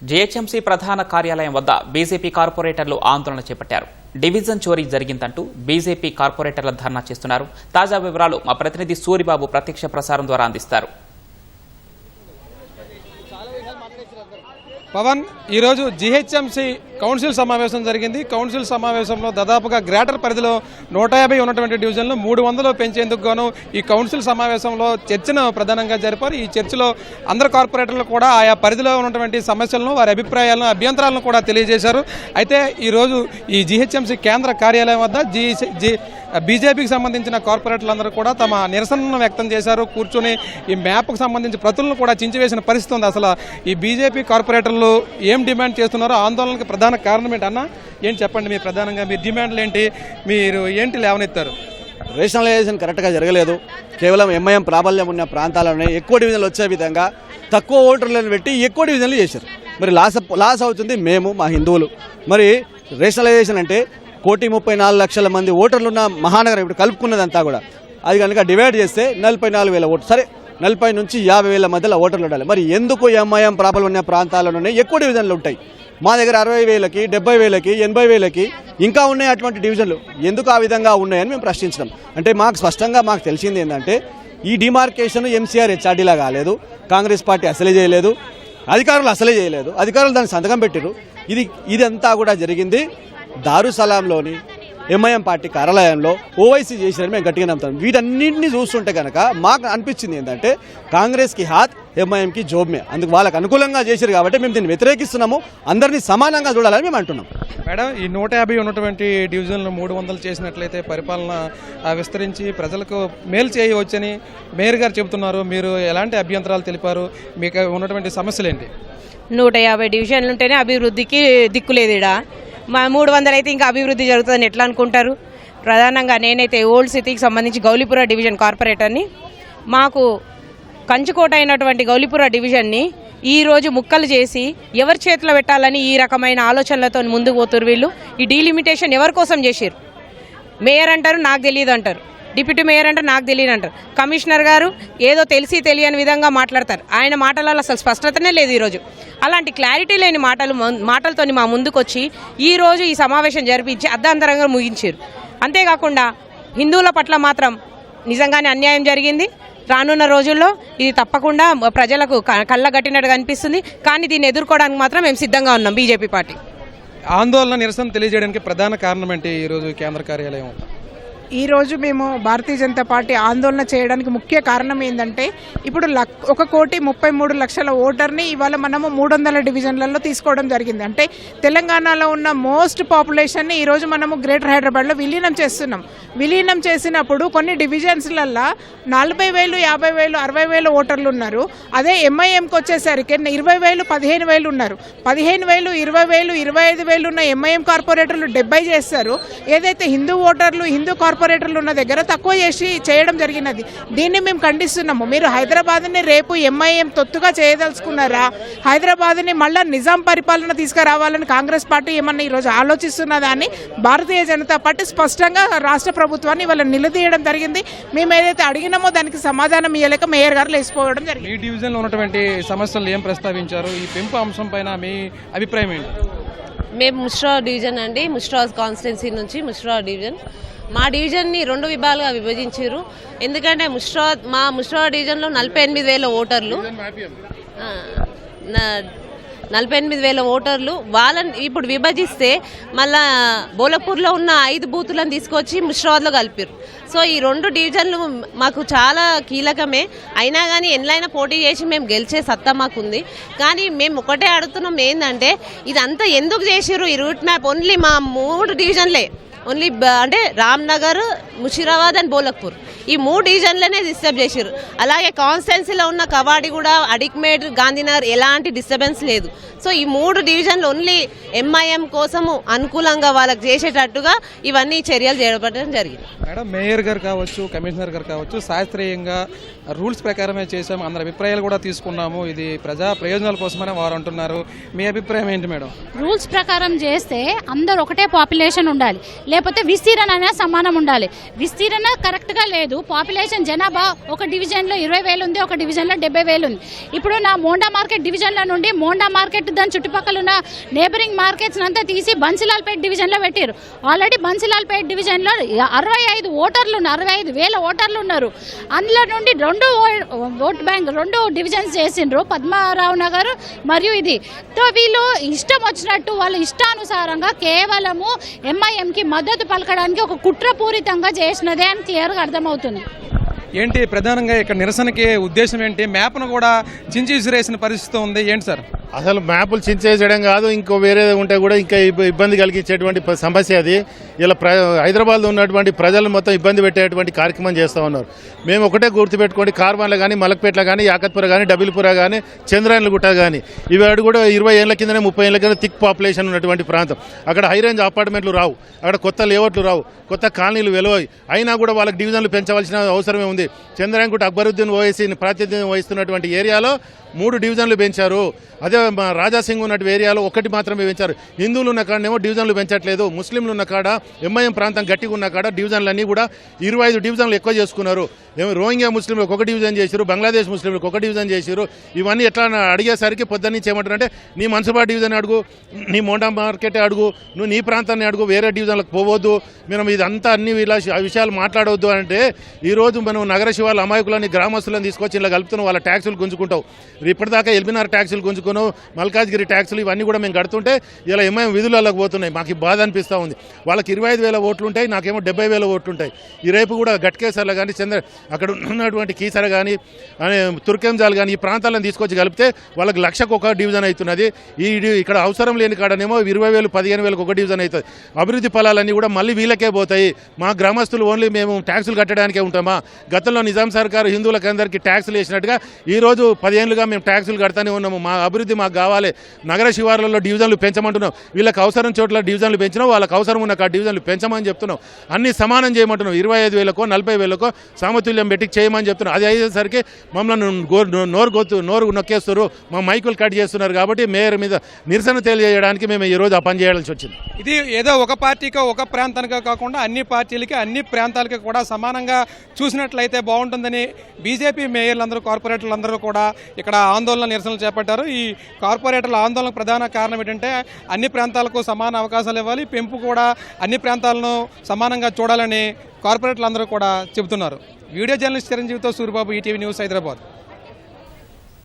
GHMC ప్రధాన కార్యాలయం వద్ద బీజేపీ కార్పొరేటర్లు ఆందోళన చేపట్టారు. డివిజన్ చోరీ జరిగిందంటూ బీజేపీ కార్పొరేటర్ల ధర్నా చేస్తున్నారు. తాజా వివరాలు మా ప్రతినిధి సూరిబాబు ప్రత్యక్ష ప్రసారం ద్వారా అందిస్తారు. పవన్, ఈరోజు జీహెచ్ఎంసీ కౌన్సిల్ సమావేశం జరిగింది. కౌన్సిల్ సమావేశంలో దాదాపుగా గ్రేటర్ పరిధిలో 150 ఉన్నటువంటి డివిజన్లు 300 పెంచేందుకు గాను ఈ కౌన్సిల్ సమావేశంలో చర్చను ప్రధానంగా జరిపారు. ఈ చర్చలో అందరు కార్పొరేటర్లు కూడా ఆయా పరిధిలో ఉన్నటువంటి సమస్యలను, వారి అభిప్రాయాలను, అభ్యంతరాలను కూడా తెలియజేశారు. అయితే ఈరోజు ఈ జీహెచ్ఎంసీ కేంద్ర కార్యాలయం వద్ద బీజేపీకి సంబంధించిన కార్పొరేటర్లందరూ కూడా తమ నిరసనను వ్యక్తం చేశారు. కూర్చొని ఈ మ్యాప్కు సంబంధించి ప్రతులను కూడా చించివేసిన పరిస్థితి ఉంది. అసలు ఈ బీజేపీ కార్పొరేటర్లు ఏం డిమాండ్ చేస్తున్నారో, ఆందోళనకు ప్రధాన కారణం ఏంటన్నా ఏంటి చెప్పండి? మీ ప్రధానంగా మీ డిమాండ్లు ఏంటి, మీరు ఏంటి లేవనెత్తారు? రేషనలైజేషన్ కరెక్ట్గా జరగలేదు. కేవలం ఎంఐఎం ప్రాబల్యం ఉన్న ప్రాంతాలలోనే ఎక్కువ డివిజన్లు వచ్చే విధంగా తక్కువ ఓటర్లను పెట్టి ఎక్కువ డివిజన్లు చేశారు. మరి లాస్ అవుతుంది మేము, మా హిందువులు. మరి రేషనలైజేషన్ అంటే 1,34,00,000 మంది ఓటర్లు ఉన్న మహానగరం ఇప్పుడు కలుపుకున్నదంతా కూడా అది కనుక డివైడ్ చేస్తే 44,000 ఓట్లు. సరే, 40 నుంచి 50,000 మధ్యలో ఓటర్లు ఉండాలి. మరి ఎందుకు ఎంఐఎం ప్రాబల్యం ఉన్న ప్రాంతాల్లోనే ఎక్కువ డివిజన్లు ఉంటాయి? మా దగ్గర 60,000కి, 70,000కి, 80,000కి ఇంకా ఉన్నాయి అటువంటి డివిజన్లు. ఎందుకు ఆ విధంగా ఉన్నాయని మేము ప్రశ్నించడం. అంటే మాకు స్పష్టంగా మాకు తెలిసింది ఏంటంటే ఈ డిమార్కేషన్ ఎంసీఆర్ హెచ్ఆర్డీలా కాలేదు. కాంగ్రెస్ పార్టీ అసలే చేయలేదు, అధికారులు అసలే చేయలేదు. అధికారులు దానికి సంతకం పెట్టారు. ఇదంతా కూడా జరిగింది దారుసలాంలోని ఎంఐఎం పార్టీ కార్యాలయంలో ఓవైసీ చేసినని మేము గట్టిగా నమ్ముతాం. వీటన్నింటినీ చూస్తుంటే కనుక మాకు అనిపించింది ఏంటంటే కాంగ్రెస్కి హాత్, ఎంఐఎంకి జోబ్మే. అందుకు వాళ్ళకు అనుకూలంగా చేశారు కాబట్టి మేము దీన్ని వ్యతిరేకిస్తున్నాము. అందరినీ సమానంగా చూడాలని మేము అంటున్నాం. మేడం, ఈ 150 ఉన్నటువంటి డివిజన్లు 300 చేసినట్లయితే పరిపాలన విస్తరించి ప్రజలకు మేలు చేయవచ్చని మేయర్ గారు చెబుతున్నారు. మీరు ఎలాంటి అభ్యంతరాలు తెలిపారు? మీకు ఉన్నటువంటి సమస్యలు ఏంటి? 150 డివిజన్లు ఉంటేనే అభివృద్ధికి దిక్కులేదు. ఇక్కడ మా 300 అయితే ఇంకా అభివృద్ధి జరుగుతుందని ఎట్లా అనుకుంటారు? ప్రధానంగా నేనైతే ఓల్డ్ సిటీకి సంబంధించి గౌలిపుర డివిజన్ కార్పొరేటర్ని. మాకు కంచుకోట అయినటువంటి గౌలిపుర డివిజన్ని ఈరోజు ముక్కలు చేసి ఎవరి చేతిలో పెట్టాలని ఈ రకమైన ఆలోచనలతో ముందుకు పోతున్నారు వీళ్ళు. ఈ డీలిమిటేషన్ ఎవరి కోసం చేశారు? మేయర్ అంటారు నాకు తెలియదు అంటారు, డిప్యూటీ మేయర్ అంటే నాకు తెలియదు అంటారు, కమిషనర్ గారు ఏదో తెలిసి తెలియని విధంగా మాట్లాడతారు. ఆయన మాటలలో అసలు స్పష్టతనే లేదు. ఈరోజు అలాంటి క్లారిటీ లేని మాటలతో మా ముందుకు వచ్చి ఈరోజు ఈ సమావేశం జరిపించి అర్ధాంతరంగా ముగించారు. అంతేకాకుండా హిందువుల పట్ల మాత్రం నిజంగానే అన్యాయం జరిగింది. రానున్న రోజుల్లో ఇది తప్పకుండా ప్రజలకు కళ్ళగట్టినట్టుగా అనిపిస్తుంది. కానీ దీన్ని ఎదుర్కోవడానికి మాత్రం మేము సిద్ధంగా ఉన్నాం. బీజేపీ పార్టీ ఆందోళన, నిరసన తెలియజేయడానికి ప్రధాన కారణం ఏంటి? ఈరోజు కేంద్ర కార్యాలయం ఈరోజు మేము భారతీయ జనతా పార్టీ ఆందోళన చేయడానికి ముఖ్య కారణం ఏంటంటే ఇప్పుడు 1,33,00,000 ఓటర్ని ఇవాళ మనము 300 డివిజన్లలో తీసుకోవడం జరిగింది. అంటే తెలంగాణలో ఉన్న మోస్ట్ పాపులేషన్ని ఈరోజు మనము గ్రేటర్ హైదరాబాద్లో విలీనం చేస్తున్నాం. విలీనం చేసినప్పుడు కొన్ని డివిజన్స్లల్లో 40,000, 50,000, 60,000 ఓటర్లు ఉన్నారు. అదే ఎంఐఎంకి వచ్చేసరికి 20,000, 15,000 ఉన్నారు. 15,000, 20,000, 25,000 ఉన్న ఎంఐఎం కార్పొరేటర్లు 70 చేస్తారు. ఏదైతే హిందూ ఓటర్లు, హిందూ కార్పొరేటర్లు ఉన్న దగ్గర తక్కువ చేసి చేయడం జరిగినది. దీన్ని మేము ఖండిస్తున్నాము. మీరు హైదరాబాద్ని రేపు ఎంఐఎం తొత్తుగా చేయదలుచుకున్నారా? హైదరాబాద్ని మళ్ళీ నిజాం పరిపాలన తీసుకురావాలని కాంగ్రెస్ పార్టీ ఏమన్నా ఈరోజు ఆలోచిస్తున్నదా అని భారతీయ జనతా పార్టీ స్పష్టంగా రాష్ట్ర ప్రభుత్వాన్ని ఇవాళ నిలదీయడం జరిగింది. మేము ఏదైతే అడిగినామో దానికి సమాధానం ఇవ్వలేక మేయర్ గారు లేచిపోవడం జరిగింది. ఈ డివిజన్లో ఉన్నటువంటి సమస్యలు ఏం ప్రస్తావించారు? ఈ పెంపు అంశం పైన మీ అభిప్రాయం ఏంటి? మేము ముష్రాబాద్ డివిజన్ అండి, ముష్రాబాద్ కాన్స్టిట్యున్సీ నుంచి ముష్రాబాద్ డివిజన్. మా డివిజన్ని 2 విభాగాలుగా విభజించారు. ఎందుకంటే ముష్రాబాద్ డివిజన్లో 48,000 ఓటర్లు, 48,000 ఓటర్లు. వాళ్ళని ఇప్పుడు విభజిస్తే మళ్ళా బోలపూర్లో ఉన్న 5 బూతులను తీసుకొచ్చి ముష్రాబాద్లో కలిపారు. సో ఈ 2 డివిజన్లు మాకు చాలా కీలకమే. అయినా కానీ ఎన్నైనా పోటీ చేసి మేము గెలిచే సత్తా మాకుంది. కానీ మేము ఒకటే అడుగుతున్నాం ఏంటంటే ఇదంతా ఎందుకు చేసారు? ఈ రూట్ మ్యాప్ ఓన్లీ మా 3 డివిజన్లే, ఓన్లీ అంటే రామ్నగర్, ముషిరాబాద్ అండ్ బోలక్పూర్, ఈ 3 డివిజన్లనే డిస్టర్బ్ చేశారు. అలాగే కాన్స్టిట్యున్సీలో ఉన్న కవాడిగూడ, అడిక్మేడ్, గాంధీనగర్ ఎలాంటి డిస్టర్బెన్స్ లేదు. సో ఈ 3 డివిజన్లు ఓన్లీ ఎంఐఎం కోసము అనుకూలంగా వాళ్ళకి చేసేటట్టుగా ఇవన్నీ చర్యలు చేపట్టడం జరిగింది. మేడం, మేయర్ గారు కావచ్చు, కమిషనర్ గారు కావచ్చు, శాస్త్రీయంగా రూల్స్ ప్రకారమే చేసాము, అందరి అభిప్రాయాలు కూడా తీసుకున్నాము, ఇది ప్రజా ప్రయోజనాల కోసమని వారు అంటున్నారు. మీ అభిప్రాయం ఏంటి మేడం? రూల్స్ ప్రకారం చేస్తే అందరు ఒకటే పాపులేషన్ ఉండాలి. లేకపోతే విస్తీరణ అనేది సమానం ఉండాలి. విస్తీరణ కరెక్ట్గా లేదు. పాపులేషన్ జనాభా ఒక డివిజన్లో 20,000 ఉంది, ఒక డివిజన్లో 70,000 ఉంది. ఇప్పుడు నా మోండా మార్కెట్ డివిజన్లో నుండి మోండా మార్కెట్ దాని చుట్టుపక్కల ఉన్న నేబరింగ్ మార్కెట్స్ అంతా తీసి బన్సిలాల్పేట్ డివిజన్లో పెట్టారు. ఆల్రెడీ బన్సిలాల్పేట్ డివిజన్లో 65 ఓటర్లు ఉన్నారు. అందులో నుండి 2 ఓట్ బ్యాంక్ 2 డివిజన్స్ చేసిండ్రు, పద్మారావు నగర్ మరియు ఇది. తో వీళ్ళు ఇష్టం వచ్చినట్టు వాళ్ళ ఇష్టానుసారంగా కేవలము ఎంఐఎంకి మద్దతు పలకడానికి ఒక కుట్రపూరితంగా చేసినదే అని క్లియర్గా అర్థమవుతుంది. ఏంటి ప్రధానంగా ఇక్కడ నిరసనకి ఉద్దేశం ఏంటి? మ్యాప్ను కూడా చించి విసిరేసిన పరిస్థితి ఉంది. ఏంటి సార్? అసలు మ్యాపులు చించేసేయడం కాదు, ఇంకో వేరే ఉంటే కూడా ఇంకా ఇబ్బంది కలిగించేటువంటి సమస్య అది. ఇలా హైదరాబాద్లో ఉన్నటువంటి ప్రజలు మొత్తం ఇబ్బంది పెట్టేటువంటి కార్యక్రమం చేస్తూ ఉన్నారు. మేము ఒకటే గుర్తుపెట్టుకోండి, కార్వాన్లో కానీ, మలక్పేటలో కానీ, యాకత్పుర కానీ, డబిల్పుర కానీ, చంద్రాయన్లగుట్ట కానీ, ఇవి కూడా 20 ఏళ్ల కిందనే 30 ఏళ్ల కింద థిక్ పాపులేషన్ ఉన్నటువంటి ప్రాంతం. అక్కడ హై రేంజ్ అపార్ట్మెంట్లు రావు, అక్కడ కొత్త లేఅవుట్లు రావు, కొత్త కాలనీలు వెలవాయి. అయినా కూడా వాళ్ళకి డివిజన్లు పెంచవలసిన అవసరమే ఉంది. చంద్రాయన్గుట్ట అక్బరుద్దీన్ ఓవైసీ ప్రాతినిధ్యం వహిస్తున్నటువంటి ఏరియాలో 3 డివిజన్లు పెంచారు. అదే రాజాసింగ్ ఉన్నటువంటి ఏరియాలో 1 మాత్రమే పెంచారు. హిందువులు ఉన్న కాడనేమో డివిజన్లు పెంచట్లేదు. ముస్లింలు ఉన్న కాడ, ఎంఐఎం ప్రాంతం గట్టిగా ఉన్న కాడ డివిజన్లన్నీ కూడా 25 డివిజన్లు ఎక్కువ చేసుకున్నారు. ఏమో రోహింగ్యా ముస్లింలకు 1 డివిజన్ చేశారు, బంగ్లాదేశ్ ముస్లింలకు 1 డివిజన్ చేశారు. ఇవన్నీ ఎట్లా అడిగేసరికి పొద్దున్న నుంచి ఏమంటారంటే, నీ మన్సుబా డివిజన్ అడుగు, నీ మోండా మార్కెట్ అడుగు, నువ్వు నీ ప్రాంతాన్ని అడుగు, వేరే డివిజన్లకు పోవద్దు, మనం ఇదంతా అన్ని విషయాలు మాట్లాడవద్దు అంటే, ఈరోజు మనం నగర శివాల అమాయకులని గ్రామస్తులను తీసుకొచ్చి ఇలా కలుపుతున్నాం. వాళ్ళ ట్యాక్సులు గుంజుకుంటావు. ఇప్పటిదాకా ఎల్బీనార్ ట్యాక్సులు గుంజుకున్నావు, మల్కాజ్గిరి ట్యాక్సులు ఇవన్నీ కూడా మేము కడుతుంటే ఇలా ఎంఐఎం విధులకు పోతున్నాయి. మాకు బాధ అనిపిస్తూ ఉంది. వాళ్ళకి 25,000 ఓట్లు ఉంటాయి, నాకేమో 70,000 ఓట్లు ఉంటాయి. ఈ రేపు కూడా గట్కేసర్లో కానీ, అక్కడ ఉన్నటువంటి కీసర కానీ, తుర్కెంజాల్ కానీ, ఈ ప్రాంతాలను తీసుకొచ్చి కలిపితే వాళ్ళకి 1,00,000కు 1 డివిజన్ అవుతున్నది. ఇక్కడ అవసరం లేని కాడనేమో 20,000, 15,000కు 1 డివిజన్ అవుతుంది. అభివృద్ధి ఫలాలన్నీ కూడా మళ్ళీ వీళ్ళకే పోతాయి. మా గ్రామస్తులు ఓన్లీ మేము ట్యాక్సులు కట్టడానికే ఉంటామా? గతంలో నిజాం సర్కారు హిందువులకు అందరికీ ట్యాక్సులు వేసినట్టుగా ఈరోజు 10 ఏళ్ళుగా మేము ట్యాక్సులు కడతానే ఉన్నాము. మా అభివృద్ధి మాకు కావాలి. నగర శివార్లలో డివిజన్లు పెంచమంటున్నాం. వీళ్ళకి అవసరం చోట్ల డివిజన్లు పెంచినాం, వాళ్ళకి అవసరం ఉన్న డివిజన్లు పెంచమని చెప్తున్నాం. అన్ని సమానం చేయమంటున్నాం. 25,000కో 40,000కో సమతుల్యం పెట్టి చేయమని చెప్తున్నాం. అది అయ్యేసరికి మమ్మల్ని నోరు నొక్కేస్తారు, మా మైకులు కట్ చేస్తున్నారు. కాబట్టి మేయర్ మీద నిరసన తెలియజేయడానికి మేము ఈరోజు ఆ పని చేయాల్సి వచ్చింది. ఇది ఏదో ఒక పార్టీకో ఒక ప్రాంతానికో కాకుండా అన్ని పార్టీలకి అన్ని ప్రాంతాలకి కూడా సమానంగా చూసినట్లయితే బాగుంటుందని బీజేపీ మేయర్లందరూ, కార్పొరేటర్లందరూ కూడా ఇక్కడ ఆందోళన నిరసనలు చేపట్టారు. ఈ కార్పొరేటర్ల ఆందోళనకు ప్రధాన కారణం ఏంటంటే అన్ని ప్రాంతాలకు సమాన అవకాశాలు ఇవ్వాలి, పెంపు కూడా అన్ని ప్రాంతాలను సమానంగా చూడాలని కార్పొరేటర్లందరూ కూడా చెబుతున్నారు. వీడియో జర్నలిస్ట్ చిరంజీవితో సూరిబాబు, ఈటీవీ న్యూస్, హైదరాబాద్.